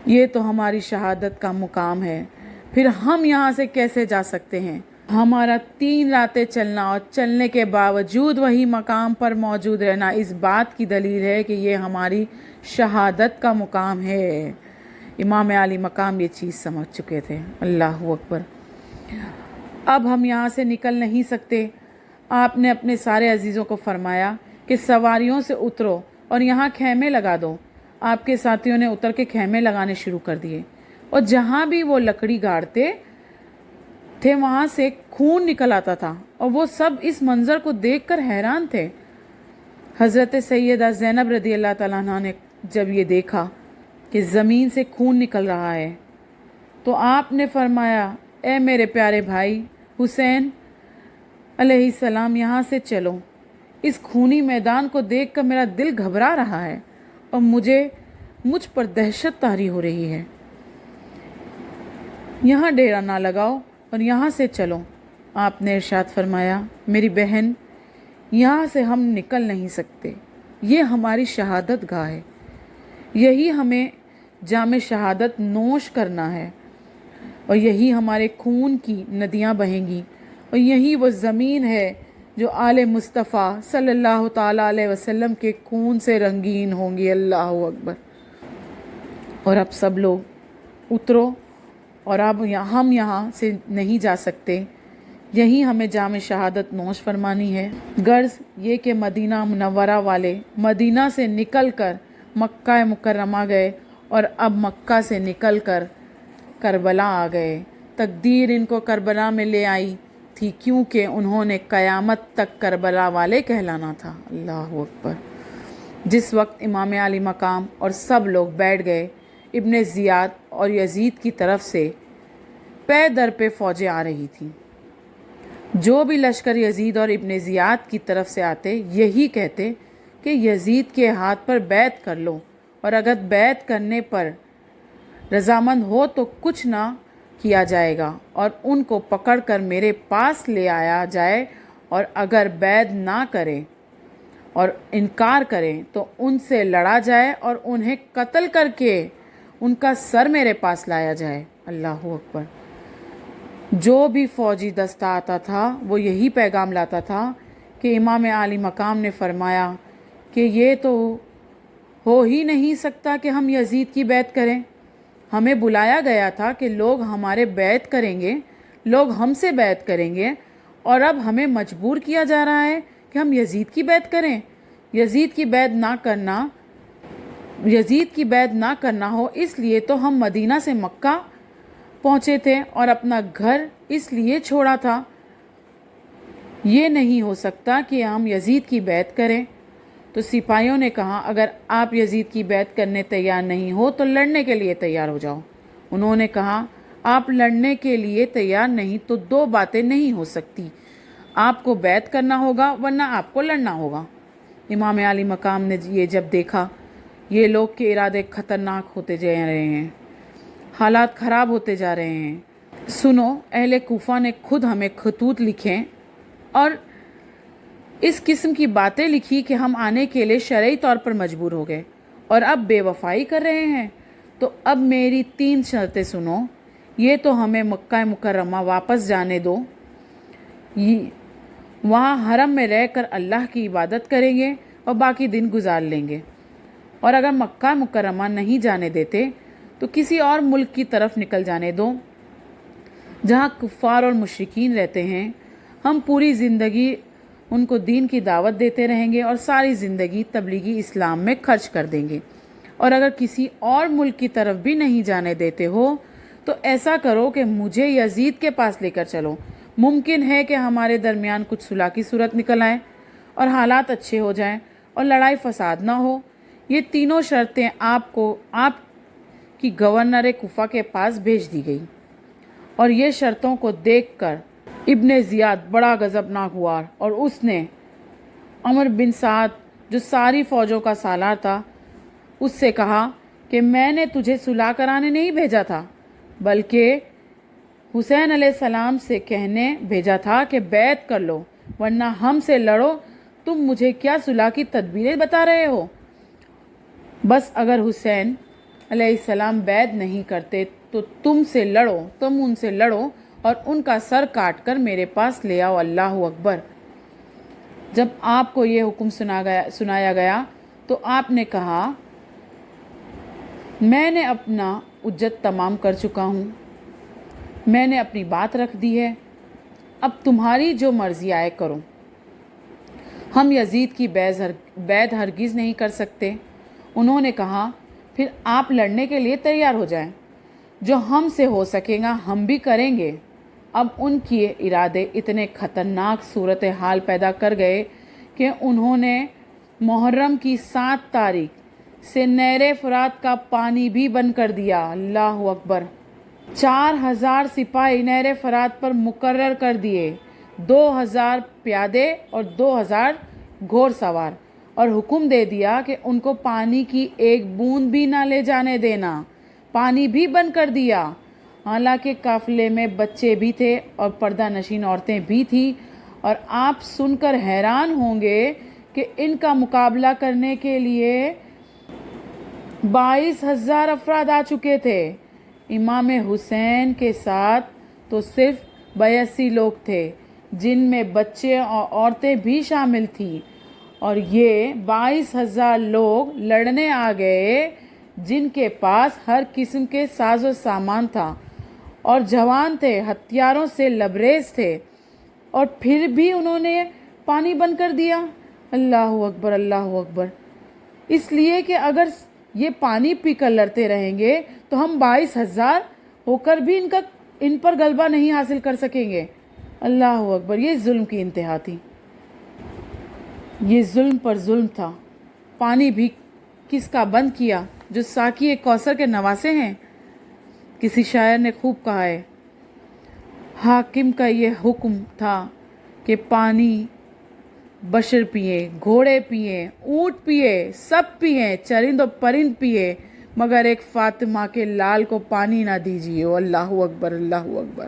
یہ تو ہماری شہادت کا مقام ہے، پھر ہم یہاں سے کیسے جا سکتے ہیں؟ ہمارا 3 راتیں چلنا اور چلنے کے باوجود وہی مقام پر موجود رہنا اس بات کی دلیل ہے کہ یہ ہماری شہادت کا مقام ہے۔ امام علی مقام یہ چیز سمجھ چکے تھے۔ اللہ اکبر۔ اب ہم یہاں سے نکل نہیں سکتے۔ آپ نے اپنے سارے عزیزوں کو فرمایا کہ سواریوں سے اترو اور یہاں خیمے لگا دو۔ آپ کے ساتھیوں نے اتر کے خیمے لگانے شروع کر دیے، اور جہاں بھی وہ لکڑی گاڑتے تھے وہاں سے خون نکل آتا تھا، اور وہ سب اس منظر کو دیکھ کر حیران تھے۔ حضرت سیدہ زینب رضی اللہ تعالیٰ عنہ نے جب یہ دیکھا کہ زمین سے خون نکل رہا ہے تو آپ نے فرمایا، اے میرے پیارے بھائی حسین علیہ السلام، یہاں سے چلو۔ اس خونی میدان کو دیکھ کر میرا دل گھبرا رہا ہے اور مجھ پر دہشت طاری ہو رہی ہے۔ یہاں ڈیرا نہ لگاؤ اور یہاں سے چلو۔ آپ نے ارشاد فرمایا، میری بہن، یہاں سے ہم نکل نہیں سکتے، یہ ہماری شہادت گاہ ہے، یہی ہمیں جام شہادت نوش کرنا ہے، اور یہی ہمارے خون کی ندیاں بہیں گی، اور یہی وہ زمین ہے جو آل مصطفیٰ صلی اللہ تعالیٰ علیہ وسلم کے خون سے رنگین ہوں گی۔ اللہ اکبر۔ اور اب سب لوگ اترو، اور اب ہم یہاں سے نہیں جا سکتے، یہی ہمیں جام شہادت نوش فرمانی ہے۔ غرض یہ کہ مدینہ منورہ والے مدینہ سے نکل کر مکہ مکرمہ گئے، اور اب مکہ سے نکل کر کربلا آ گئے۔ تقدیر ان کو کربلا میں لے آئی تھی، کیونکہ انہوں نے قیامت تک کربلا والے کہلانا تھا۔ اللہ اکبر۔ جس وقت امام علی مقام اور سب لوگ بیٹھ گئے، ابن زیاد اور یزید کی طرف سے پے در پہ فوجیں آ رہی تھیں۔ جو بھی لشکر یزید اور ابن زیاد کی طرف سے آتے یہی کہتے کہ یزید کے ہاتھ پر بیعت کر لو، اور اگر بیعت کرنے پر رضامند ہو تو کچھ نہ کیا جائے گا، اور ان کو پکڑ کر میرے پاس لے آیا جائے، اور اگر بیعت نہ کرے اور انکار کریں تو ان سے لڑا جائے اور انہیں قتل کر کے ان کا سر میرے پاس لایا جائے۔ اللہ اکبر۔ جو بھی فوجی دستہ آتا تھا وہ یہی پیغام لاتا تھا کہ امام علی مقام نے فرمایا کہ یہ تو ہو ہی نہیں سکتا کہ ہم یزید کی بیعت کریں۔ ہمیں بلایا گیا تھا کہ لوگ ہمارے بیعت کریں گے، لوگ ہم سے بیعت کریں گے، اور اب ہمیں مجبور کیا جا رہا ہے کہ ہم یزید کی بیعت کریں۔ یزید کی بیعت نہ کرنا ہو اس لیے تو ہم مدینہ سے مکہ پہنچے تھے اور اپنا گھر اس لیے چھوڑا تھا۔ یہ نہیں ہو سکتا کہ ہم یزید کی بیعت کریں۔ تو سپاہیوں نے کہا، اگر آپ یزید کی بیعت کرنے تیار نہیں ہو تو لڑنے کے لیے تیار ہو جاؤ۔ انہوں نے کہا، آپ لڑنے کے لیے تیار نہیں تو 2 باتیں نہیں ہو سکتی، آپ کو بیعت کرنا ہوگا ورنہ آپ کو لڑنا ہوگا۔ امام علی مقام نے یہ جب دیکھا یہ لوگ کے ارادے خطرناک ہوتے جا رہے ہیں، حالات خراب ہوتے جا رہے ہیں، سنو، اہل کوفہ نے خود ہمیں خطوط لکھے اور اس قسم کی باتیں لکھی کہ ہم آنے کے لیے شرعی طور پر مجبور ہو گئے، اور اب بے وفائی کر رہے ہیں۔ تو اب میری 3 شرطیں سنو۔ یہ تو ہمیں مکہ مکرمہ واپس جانے دو، وہاں حرم میں رہ کر اللہ کی عبادت کریں گے اور باقی دن گزار لیں گے، اور اگر مکہ مکرمہ نہیں جانے دیتے تو کسی اور ملک کی طرف نکل جانے دو جہاں کفار اور مشرکین رہتے ہیں۔ ہم پوری زندگی ان کو دین کی دعوت دیتے رہیں گے اور ساری زندگی تبلیغی اسلام میں خرچ کر دیں گے، اور اگر کسی اور ملک کی طرف بھی نہیں جانے دیتے ہو تو ایسا کرو کہ مجھے یزید کے پاس لے کر چلو، ممکن ہے کہ ہمارے درمیان کچھ صلح کی صورت نکل آئے اور حالات اچھے ہو جائیں اور لڑائی فساد نہ ہو۔ یہ تینوں شرطیں آپ کی گورنر کوفہ کے پاس بھیج دی گئی، اور یہ شرطوں کو دیکھ کر ابن زیاد بڑا غضبناک ہوا، اور اس نے عمر بن سعد جو ساری فوجوں کا سالار تھا اس سے کہا کہ میں نے تجھے صلح کرانے نہیں بھیجا تھا، بلکہ حسین علیہ السلام سے کہنے بھیجا تھا کہ بیعت کر لو ورنہ ہم سے لڑو، تم مجھے کیا صلح کی تدبیریں بتا رہے ہو؟ بس اگر حسین علیہ السلام بیعت نہیں کرتے تو تم ان سے لڑو اور ان کا سر کاٹ کر میرے پاس لے آؤ۔ اللہ اکبر۔ جب آپ کو یہ حکم سنایا گیا تو آپ نے کہا میں نے اپنا حجت تمام کر چکا ہوں، میں نے اپنی بات رکھ دی ہے، اب تمہاری جو مرضی آئے کرو۔ ہم یزید کی بیعت ہرگز نہیں کر سکتے۔ انہوں نے کہا پھر آپ لڑنے کے لیے تیار ہو جائیں، جو ہم سے ہو سکے گا ہم بھی کریں گے۔ اب ان کے ارادے اتنے خطرناک صورتحال پیدا کر گئے کہ انہوں نے محرم کی 7 تاریخ سے نہر فرات کا پانی بھی بند کر دیا۔ اللہ اکبر۔ 4000 سپاہی نہر فرات پر مقرر کر دیے، 2000 پیادے اور 2000 گھوڑ سوار، اور حکم دے دیا کہ ان کو پانی کی ایک بوند بھی نہ لے جانے دینا۔ پانی بھی بند کر دیا۔ حالانکہ قافلے میں بچے بھی تھے اور پردہ نشین عورتیں بھی تھیں، اور آپ سن کر حیران ہوں گے کہ ان کا مقابلہ کرنے کے لیے 22,000 افراد آ چکے تھے۔ امام حسین کے ساتھ تو صرف 82 لوگ تھے، جن میں بچے اور عورتیں بھی شامل تھیں، اور یہ 22,000 لوگ لڑنے آ گئے جن کے پاس ہر قسم کے ساز و سامان تھا اور جوان تھے، ہتھیاروں سے لبریز تھے، اور پھر بھی انہوں نے پانی بند کر دیا۔ اللہ اکبر، اللہ اکبر۔ اس لیے کہ اگر یہ پانی پی کر لڑتے رہیں گے تو ہم 22,000 ہو کر بھی ان پر غلبہ نہیں حاصل کر سکیں گے۔ اللہ اکبر۔ یہ ظلم کی انتہا تھی، یہ ظلم پر ظلم تھا۔ پانی بھی کس کا بند کیا؟ جو ساقی کوثر کے نواسے ہیں۔ کسی شاعر نے خوب کہا ہے، حاکم کا یہ حکم تھا کہ پانی بشر پیئے، گھوڑے پیئے، اونٹ پیئے، سب پیئے، چرند و پرند پیئے، مگر ایک فاطمہ کے لال کو پانی نہ دیجیے۔ اللہ اکبر، اللہ اکبر۔